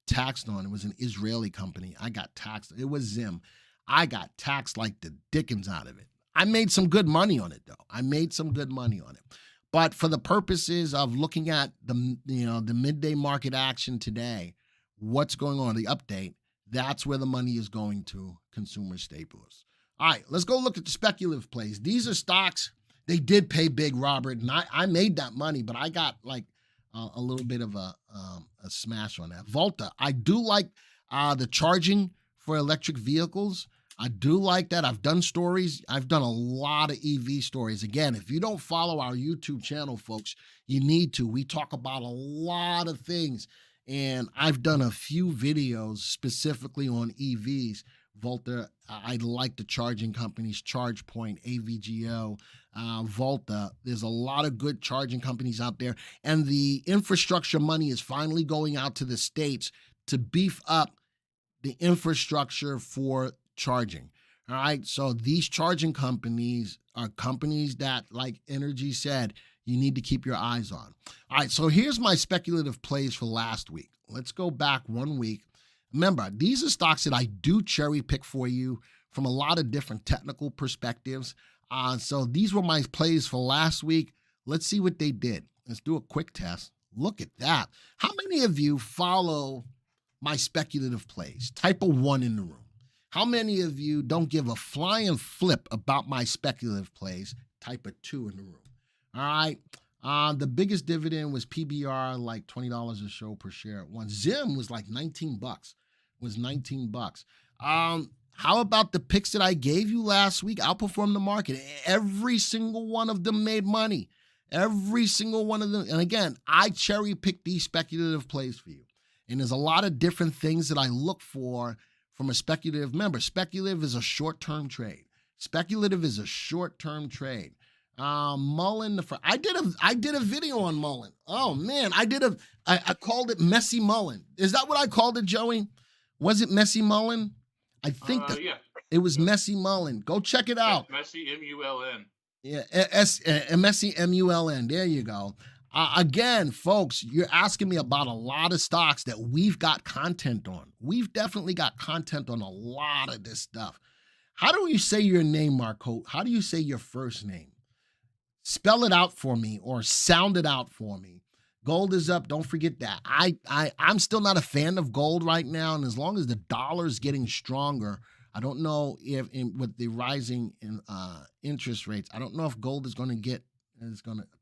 taxed on. It was an Israeli company. I got taxed. It was Zim. I got taxed like the dickens out of it. I made some good money on it, though. But for the purposes of looking at the midday market action today, what's going on, the update, that's where the money is going to, consumer staples. All right, let's go look at the speculative plays. These are stocks, they did pay big, Robert, and I made that money, but I got like a little bit of a smash on that. Volta, I do like the charging for electric vehicles. I do like that. I've done stories. I've done a lot of EV stories. Again, if you don't follow our YouTube channel, folks, you need to. We talk about a lot of things. And I've done a few videos specifically on EVs. Volta, I like the charging companies, ChargePoint, AVGO, Volta. There's a lot of good charging companies out there. And the infrastructure money is finally going out to the states to beef up the infrastructure for charging. All right. So these charging companies are companies that, like Energy said, you need to keep your eyes on. All right, so here's my speculative plays for last week. Let's go back 1 week. Remember, these are stocks that I do cherry pick for you from a lot of different technical perspectives. So these were my plays for last week. Let's see what they did. Let's do a quick test. Look at that. How many of you follow my speculative plays? Type a 1 in the room. How many of you don't give a flying flip about my speculative plays? Type a 2 in the room. All right. The biggest dividend was PBR, like $20 a show per share at once. Zim was like $19. How about the picks that I gave you last week? Outperformed the market. Every single one of them made money. Every single one of them. And again, I cherry pick these speculative plays for you. And there's a lot of different things that I look for from a speculative. Remember, speculative is a short-term trade. Mullen, I did a video on Mullen. Oh man, I called it Messy Mullen. Is that what I called it, Joey? Was it Messy Mullen? I think that Yeah. it was Messy Mullen. Go check it out. Messi, M-U-L-N. Yeah, Messy Muln. There you go. Again, folks, you're asking me about a lot of stocks that we've got content on. We've definitely got content on a lot of this stuff. How do you say your name, Marco? How do you say your first name? Spell it out for me or sound it out for me. Gold is up. Don't forget that. I'm still not a fan of gold right now, and as long as the dollar is getting stronger, I don't know if with the rising in interest rates, I don't know if gold is going to get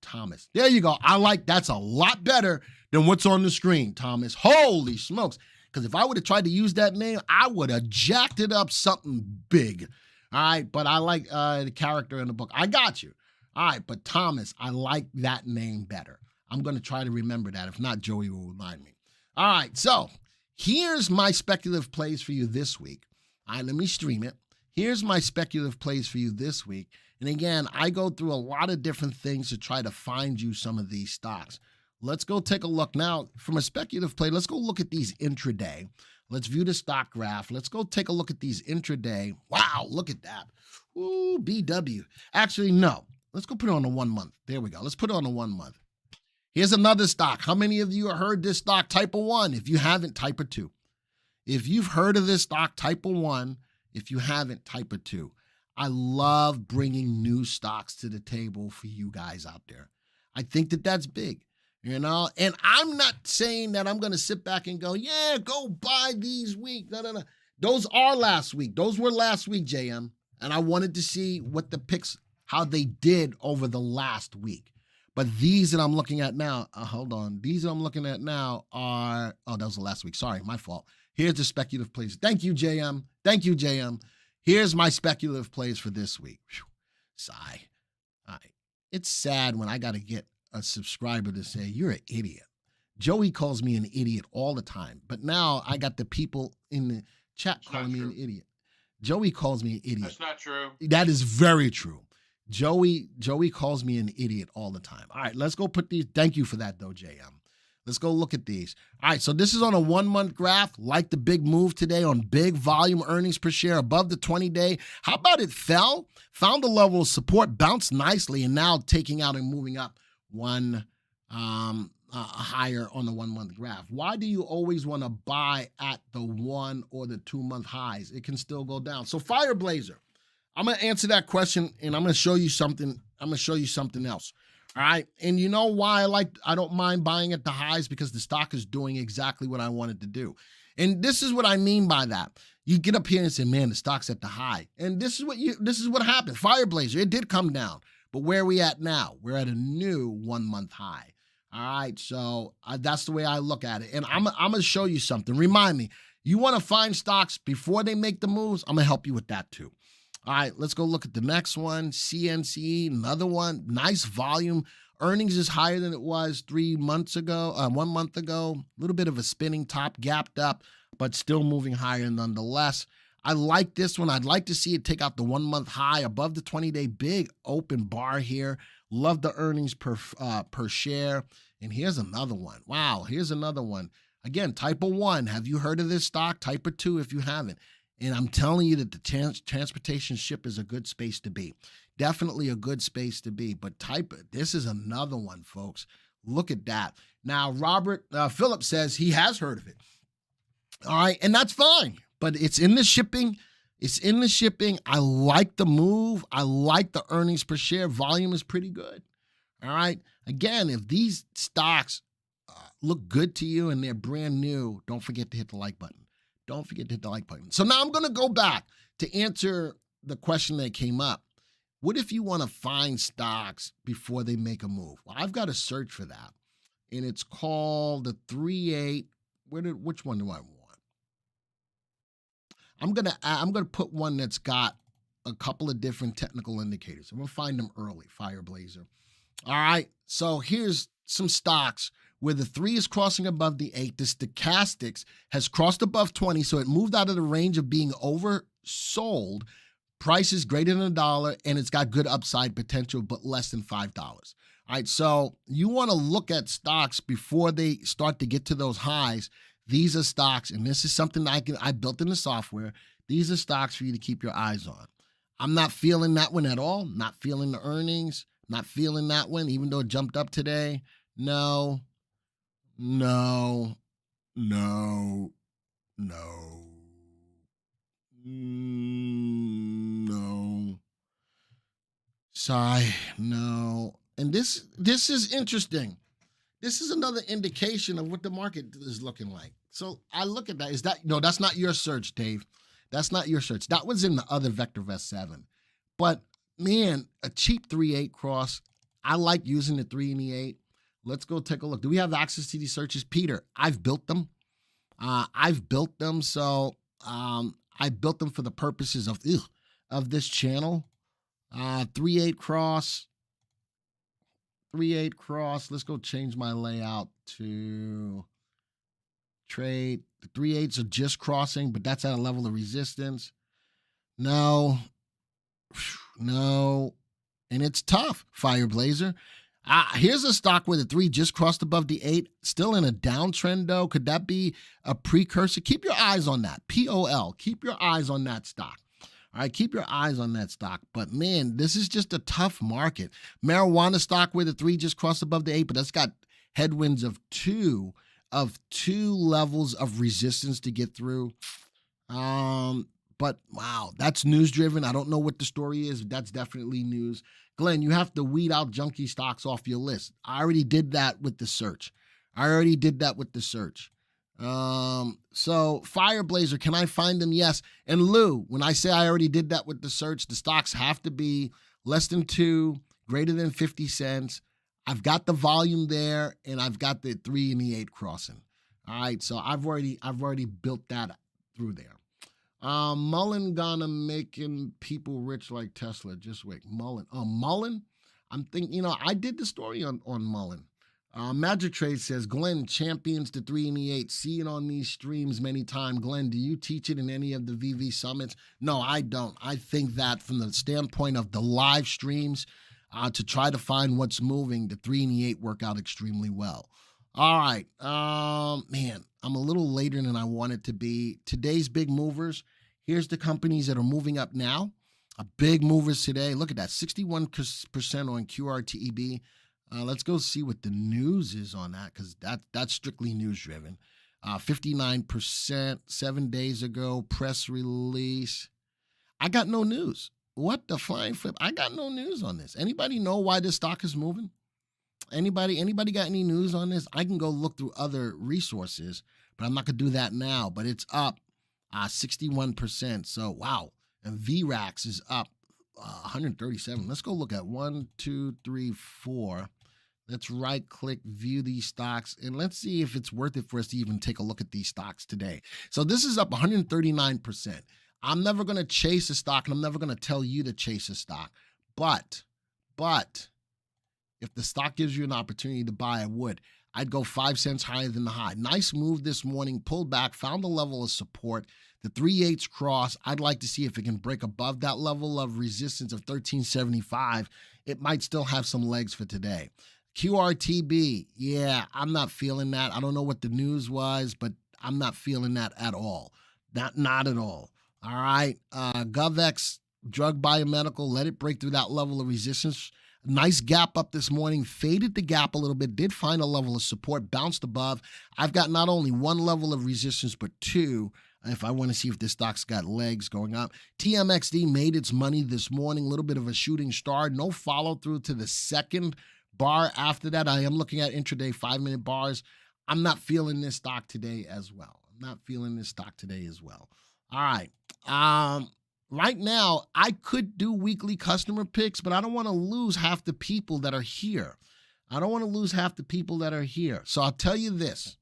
Thomas. There you go. That's a lot better than what's on the screen, Thomas. Holy smokes! Because if I would have tried to use that name, I would have jacked it up something big. All right, but I like the character in the book. I got you. All right, but Thomas, I like that name better. I'm going to try to remember that. If not, Joey will remind me. All right, so here's my speculative plays for you this week. All right, let me stream it. Here's my speculative plays for you this week. And again, I go through a lot of different things to try to find you some of these stocks. Let's go take a look. Now, from a speculative play, let's go look at these intraday. Let's view the stock graph. Let's go take a look at these intraday. Wow, look at that. Ooh, BW. Actually, no. Let's go put it on a 1 month. There we go. Let's put it on a 1 month. Here's another stock. How many of you have heard this stock? Type a 1. If you haven't, type a 2. If you've heard of this stock, type a 1. If you haven't, type a 2. I love bringing new stocks to the table for you guys out there. I think that that's big, and I'm not saying that I'm going to sit back and go, yeah, go buy these weeks. No. Those are last week. Those were last week, JM, and I wanted to see what the picks, how they did over the last week. But these that I'm looking at now, hold on. These that I'm looking at now are, that was the last week. Sorry, my fault. Here's the speculative plays. Thank you, JM. Thank you, JM. Here's my speculative plays for this week. Whew. Sigh. All right. It's sad when I got to get a subscriber to say, you're an idiot. Joey calls me an idiot all the time. But now I got the people in the chat calling me an idiot. Joey calls me an idiot. That's not true. That is very true. Joey calls me an idiot all the time. All right, let's go put these. Thank you for that, though, JM. Let's go look at these. All right, so this is on a 1 month graph. Like the big move today on big volume earnings per share above the 20-day. How about it fell? Found a level of support, bounced nicely, and now taking out and moving up one higher on the 1 month graph. Why do you always want to buy at the 1 or the 2 month highs? It can still go down. So Fireblazer. I'm going to answer that question, and I'm going to show you something. I'm going to show you something else. All right. And you know why I don't mind buying at the highs? Because the stock is doing exactly what I wanted to do. And this is what I mean by that. You get up here and say, man, the stock's at the high. And this is what happened. Fireblazer, it did come down. But where are we at now? We're at a new 1 month high. All right. So that's the way I look at it. And I'm going to show you something. Remind me, you want to find stocks before they make the moves? I'm going to help you with that too. All right, let's go look at the next one. CNCE, another one. Nice volume. Earnings is higher than it was 1 month ago. A little bit of a spinning top, gapped up, but still moving higher nonetheless. I like this one. I'd like to see it take out the 1 month high above the 20-day big open bar here. Love the earnings per share. And here's another one. Wow, here's another one. Again, type of 1. Have you heard of this stock? Type of 2 if you haven't. And I'm telling you that the transportation ship is a good space to be. Definitely a good space to be. But this is another one, folks. Look at that. Now, Robert Phillips says he has heard of it. All right, and that's fine. But it's in the shipping. It's in the shipping. I like the move. I like the earnings per share. Volume is pretty good. All right. Again, if these stocks look good to you and they're brand new, don't forget to hit the like button. Don't forget to hit the like button. So now I'm going to go back to answer the question that came up. What if you want to find stocks before they make a move? Well, I've got to search for that. And it's called the 3-8. Which one do I want? I'm going to put one that's got a couple of different technical indicators. I'm going to find them early, Fireblazer. All right. So here's some stocks where the 3 is crossing above the 8. The stochastics has crossed above 20, so it moved out of the range of being oversold. Price is greater than $1, and it's got good upside potential, but less than $5. All right, so you want to look at stocks before they start to get to those highs. These are stocks, and this is something I built in the software. These are stocks for you to keep your eyes on. I'm not feeling that one at all. Not feeling the earnings. Not feeling that one, even though it jumped up today. No, no, no, no, no. Sorry, no. And this is interesting. This is another indication of what the market is looking like. So I look at that. Is that no? That's not your search, Dave. That's not your search. That was in the other VectorVest 7. But man, a cheap 3-8 cross. I like using the 3 and the 8. Let's go take a look. Do we have access to these searches? Peter, I've built them. So I built them for the purposes of this channel. 3-8 cross. 3-8 cross. Let's go change my layout to trade. The 3-8s are just crossing, but that's at a level of resistance. No. No. And it's tough, Fireblazer. Here's a stock where the 3 just crossed above the 8. Still in a downtrend, though. Could that be a precursor? Keep your eyes on that. POL. Keep your eyes on that stock. All right, keep your eyes on that stock. But, man, this is just a tough market. Marijuana stock where the 3 just crossed above the 8, but that's got headwinds of two levels of resistance to get through. But, wow, that's news-driven. I don't know what the story is. But that's definitely news. Glenn, you have to weed out junky stocks off your list. I already did that with the search. So Fireblazer, can I find them? Yes. And Lou, when I say I already did that with the search, the stocks have to be less than 2, greater than 50 cents. I've got the volume there, and I've got the 3 and the 8 crossing. All right, so I've already built that through there. Mullen gonna making people rich like Tesla. Just wait, Mullen. Oh, Mullen. I'm thinking, I did the story on Mullen. Magic Trade says, Glenn champions the 3 and the 8. See it on these streams many times. Glenn, do you teach it in any of the VV summits? No, I don't. I think that from the standpoint of the live streams, to try to find what's moving, the 3 and the 8 work out extremely well. All right. Man, I'm a little later than I wanted to be. Today's big movers. Here's the companies that are moving up now. Big movers today. Look at that, 61% on QRTEB. Let's go see what the news is on that, because that's strictly news-driven. 59% 7 days ago, press release. I got no news. What the flying flip? I got no news on this. Anybody know why this stock is moving? Anybody got any news on this? I can go look through other resources, but I'm not going to do that now. But it's up 61%. So, wow. And VRAX is up 137. Let's go look at 1, 2, 3, 4. Let's right-click, view these stocks, and let's see if it's worth it for us to even take a look at these stocks today. So this is up 139%. I'm never going to chase a stock, and I'm never going to tell you to chase a stock. But if the stock gives you an opportunity to buy, I would. I'd go 5 cents higher than the high. Nice move this morning, pulled back, found a level of support. The 3/8 cross, I'd like to see if it can break above that level of resistance of 1375. It might still have some legs for today. QRTB, yeah, I'm not feeling that. I don't know what the news was, but I'm not feeling that at all. Not at all. All right. GovX, drug biomedical, let it break through that level of resistance. Nice gap up this morning, faded the gap a little bit, did find a level of support, bounced above. I've got not only 1 level of resistance, but 2, if I want to see if this stock's got legs going up. TMXD made its money this morning, a little bit of a shooting star, no follow through to the second bar after that. I am looking at intraday 5-minute bars. I'm not feeling this stock today as well. All right. Right now, I could do weekly customer picks, but I don't want to lose half the people that are here. So I'll tell you this.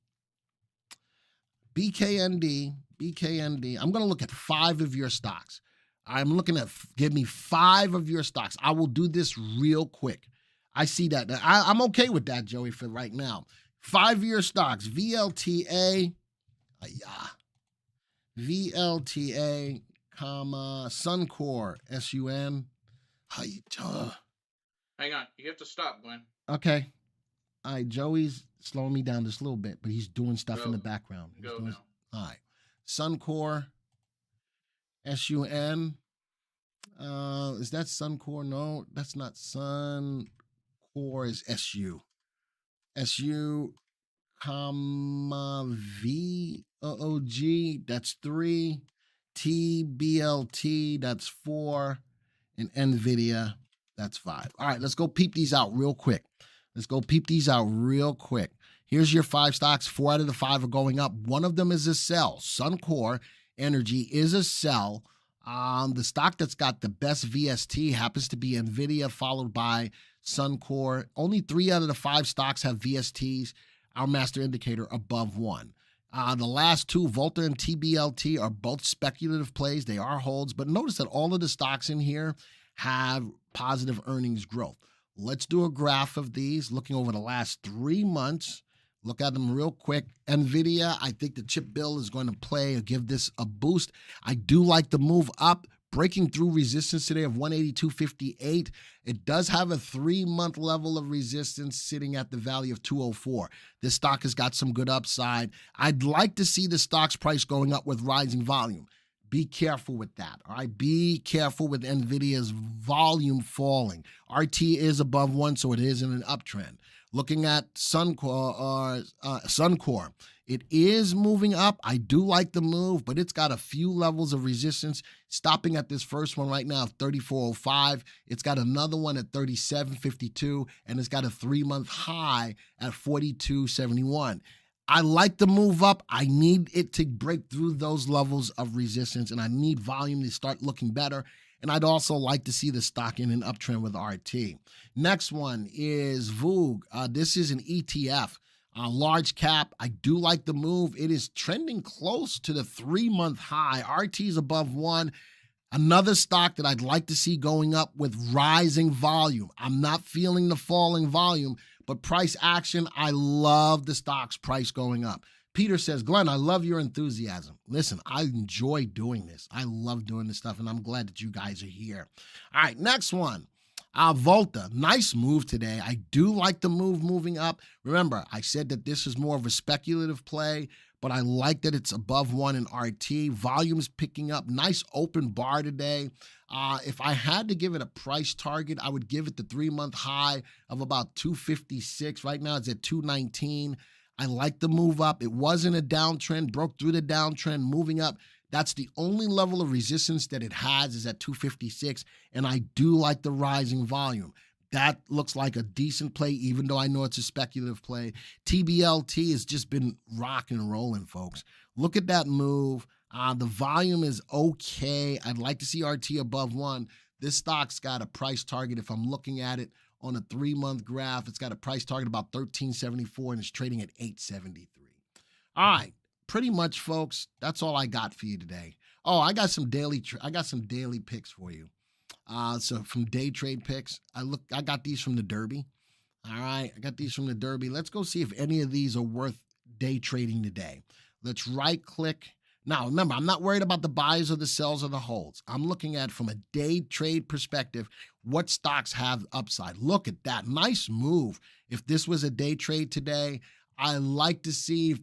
BKND, I'm going to look at 5 of your stocks. I'm looking at, give me 5 of your stocks. I will do this real quick. I see that. I'm okay with that, Joey, for right now. 5-year stocks, VLTA, Suncor, SUN. Hang on, you have to stop, Glenn. Okay. All right, Joey's slowing me down just a little bit, but he's doing stuff in the background. Go now. All right. Suncor, SUN. Is that Suncor? No, that's not Suncor. Is SU. SU, comma VOOG. That's 3. TBLT. That's 4. And NVIDIA. That's 5. All right, let's go peep these out real quick. Here's your 5 stocks. 4 out of the 5 are going up. One of them is a sell. Suncor Energy is a sell. The stock that's got the best VST happens to be NVIDIA, followed by Suncor. Only 3 out of the 5 stocks have VSTs, our master indicator, above 1. The last 2, Volta and TBLT, are both speculative plays. They are holds, but notice that all of the stocks in here have positive earnings growth. Let's do a graph of these, looking over the last 3 months. Look at them real quick. NVIDIA, I think the chip bill is going to play or give this a boost. I do like the move up, breaking through resistance today of 182.58. It does have a 3-month level of resistance sitting at the value of 204. This stock has got some good upside. I'd like to see the stock's price going up with rising volume. Be careful with that, all right? Be careful with NVIDIA's volume falling. RT is above 1, so it is in an uptrend. Looking at Suncor, it is moving up. I do like the move, but it's got a few levels of resistance, stopping at this first one right now, 34.05. It's got another one at 37.52, and it's got a 3-month high at 42.71. I like the move up. I need it to break through those levels of resistance, and I need volume to start looking better. And I'd also like to see the stock in an uptrend with RT. Next one is VOOG. This is an ETF, large cap. I do like the move. It is trending close to the 3-month high. RT is above 1. Another stock that I'd like to see going up with rising volume. I'm not feeling the falling volume, but price action, I love the stock's price going up. Peter says, Glenn, I love your enthusiasm. Listen, I enjoy doing this. I love doing this stuff, and I'm glad that you guys are here. All right, next one. Volta, nice move today. I do like the move moving up. Remember, I said that this is more of a speculative play, but I like that it's above 1 in RT. Volume's picking up. Nice open bar today. If I had to give it a price target, I would give it the 3-month high of about 256. Right now, it's at 219. I like the move up. It wasn't a downtrend, broke through the downtrend, moving up. That's the only level of resistance that it has is at 256, and I do like the rising volume. That looks like a decent play, even though I know it's a speculative play. TBLT has just been rocking and rolling, folks. Look at that move. The volume is okay. I'd like to see RT above 1. This stock's got a price target, if I'm looking at it on a 3-month graph, it's got a price target about $13.74 and it's trading at $8.73. All right, pretty much, folks, that's all I got for you today. Oh, I got some daily picks for you. So from day trade picks, I got these from the Derby. All right, I got these from the Derby. Let's go see if any of these are worth day trading today. Let's right click. Now, remember, I'm not worried about the buys or the sells or the holds. I'm looking at, from a day trade perspective, what stocks have upside. Look at that. Nice move. If this was a day trade today, I like to see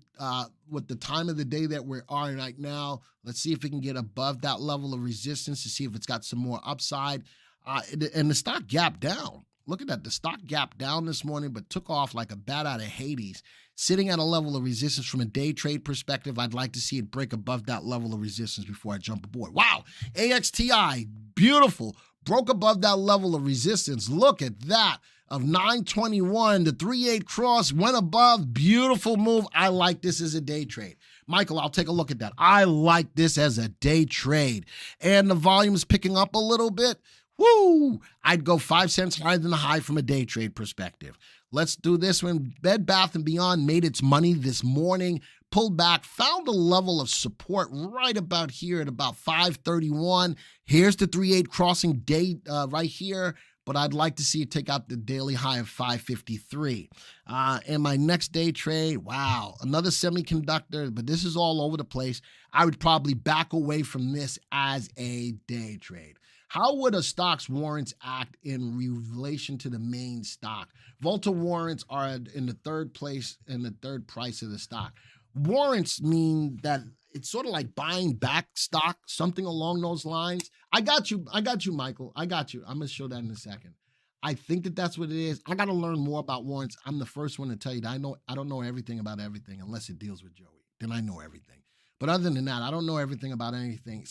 with the time of the day that we're on right now, let's see if it can get above that level of resistance to see if it's got some more upside. And the stock gapped down. Look at that. The stock gapped down this morning, but took off like a bat out of Hades. Sitting at a level of resistance from a day trade perspective, I'd like to see it break above that level of resistance before I jump aboard. Wow, AXTI, beautiful. Broke above that level of resistance. Look at that. Of 921, the 3-8 cross went above. Beautiful move. I like this as a day trade. Michael, I'll take a look at that. I like this as a day trade. And the volume is picking up a little bit. Woo! I'd go 5 cents higher than the high from a day trade perspective. Let's do this one. Bed Bath & Beyond made its money this morning, pulled back, found a level of support right about here at about 531. Here's the 3-8 crossing date right here, but I'd like to see it take out the daily high of 553. And my next day trade, wow, another semiconductor, but this is all over the place. I would probably back away from this as a day trade. How would a stock's warrants act in relation to the main stock? Volta warrants are in the third place in the third price of the stock. Warrants mean that it's sort of like buying back stock, something along those lines. I got you, Michael. I got you. I'm gonna show that in a second. I think that that's what it is. I got to learn more about warrants. I'm the first one to tell you that I don't know everything about everything unless it deals with Joey. Then I know everything. But other than that, I don't know everything about everything.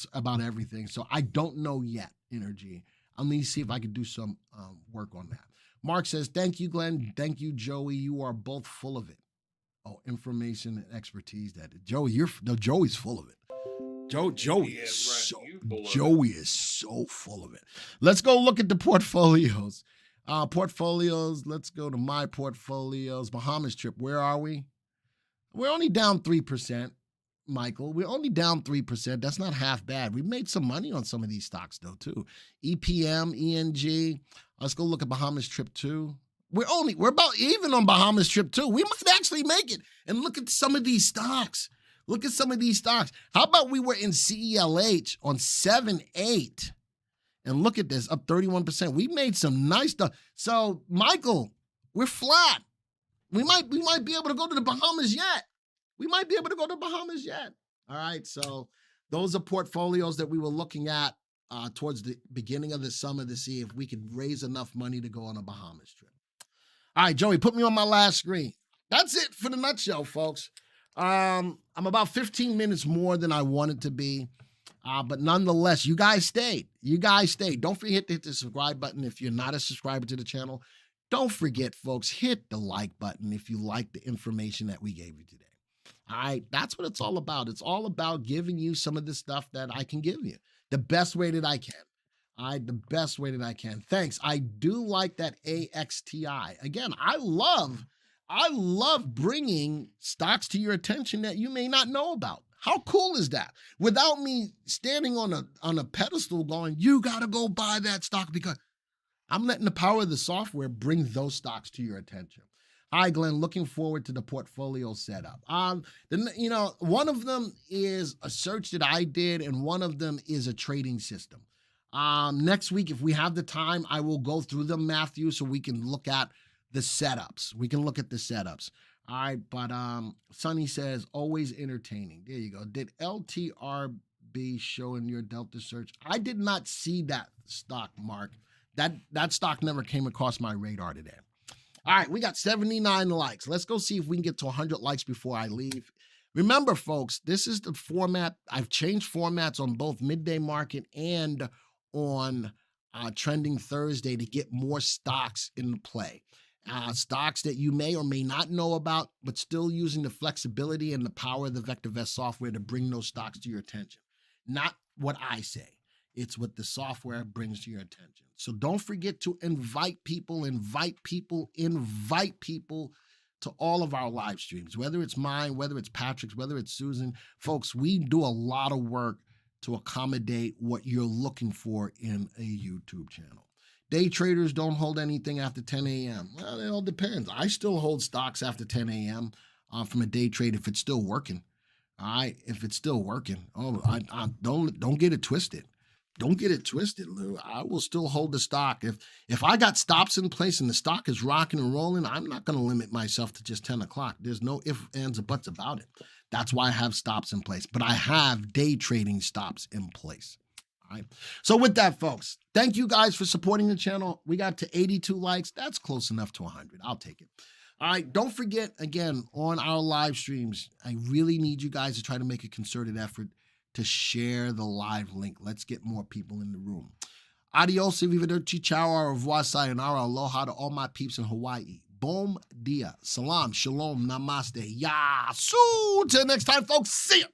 So I don't know yet, Energy. I'm going to see if I can do some work on that. Mark says, thank you, Glenn. Thank you, Joey. You are both full of it. Oh, information and expertise. Joey's full of it. Joey is so full of it. Let's go look at the portfolios. Let's go to my portfolios. Bahamas trip, where are we? We're only down 3%, Michael. We're only down 3%. That's not half bad. We've made some money on some of these stocks, though, too. EPM, ENG. Let's go look at Bahamas trip 2. We're about even on Bahamas trip 2. We might actually make it. And look at some of these stocks. How about we were in CELH on 7-8? And look at this, up 31%. We made some nice stuff. So, Michael, we're flat. We might be able to go to the Bahamas yet. All right, so those are portfolios that we were looking at towards the beginning of the summer to see if we could raise enough money to go on a Bahamas trip. All right, Joey, put me on my last screen. That's it for the nutshell, folks. I'm about 15 minutes more than I wanted to be. But nonetheless, you guys stayed. Don't forget to hit the subscribe button if you're not a subscriber to the channel. Don't forget, folks, hit the like button if you like the information that we gave you today. All right, that's what it's all about. It's all about giving you some of the stuff that I can give you the best way that I can. All right, the best way that I can. Thanks. I do like that AXTI. Again, I love bringing stocks to your attention that you may not know about. How cool is that? Without me standing on a pedestal going, you got to go buy that stock, because I'm letting the power of the software bring those stocks to your attention. Hi, Glenn. Looking forward to the portfolio setup. One of them is a search that I did, and one of them is a trading system. Next week, if we have the time, I will go through them, Matthew, so we can look at the setups. All right, but Sonny says, always entertaining. There you go. Did LTRB show in your Delta search? I did not see that stock, Mark. That stock never came across my radar today. All right, we got 79 likes. Let's go see if we can get to 100 likes before I leave. Remember, folks, this is the format. I've changed formats on both Midday Market and on Trending Thursday to get more stocks in play. Stocks that you may or may not know about, but still using the flexibility and the power of the VectorVest software to bring those stocks to your attention. Not what I say. It's what the software brings to your attention. So don't forget to invite people to all of our live streams, whether it's mine, whether it's Patrick's, whether it's Susan. Folks, we do a lot of work to accommodate what you're looking for in a YouTube channel. Day traders don't hold anything after 10 a.m. Well, it all depends. I still hold stocks after 10 a.m. From a day trade if it's still working. All right, if it's still working. Oh, I don't get it twisted. Don't get it twisted, Lou. I will still hold the stock. If I got stops in place and the stock is rocking and rolling, I'm not going to limit myself to just 10 o'clock. There's no ifs, ands, or buts about it. That's why I have stops in place. But I have day trading stops in place. All right. So with that, folks, thank you guys for supporting the channel. We got to 82 likes. That's close enough to 100. I'll take it. All right. Don't forget, again, on our live streams, I really need you guys to try to make a concerted effort to share the live link. Let's get more people in the room. Adios, arrivederci, ciao, au revoir, sayonara, aloha to all my peeps in Hawaii. Bom dia, salam, shalom, namaste, yasu. Till next time, folks. See ya.